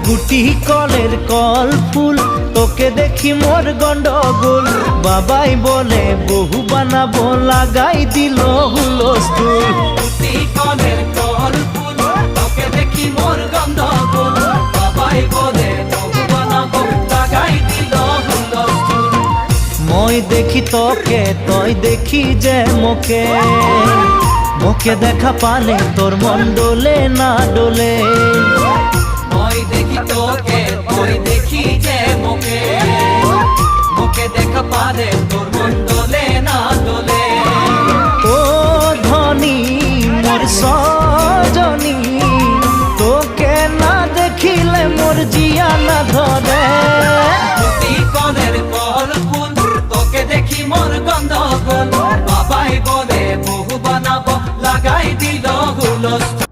গুটি কলের কল ফুল, তোকে দেখি মোর গন্ডগোল। বাবাই বলে বহু বানাবো, লাগাই দিল হুলস্থুল। গুটি কলের কল ফুল, তোকে দেখি মোর গন্ডগোল। বাবাই বলে বহু বানাবো, লাগাই দিল হুলস্থুল। মই দেখি তোকে, তই দেখি যে মোকে, মোকে দেখা পালে তোর মন ডোলে না ডোলে। মই দেখি তোকে, তুই দেখি যে মোকে, মোকে দেখা পারে তোর মন দোলে না দোলে। ও ধনী মোর সজনী, তোকে না দেখিলে মোর জিয়া না ধরে। গুটি কলের কল ফুল, তোকে দেখি মোর গন্ডগোল। বাবাই বলে বহু বানাবো, লাগাই দিল হুলস্থুল।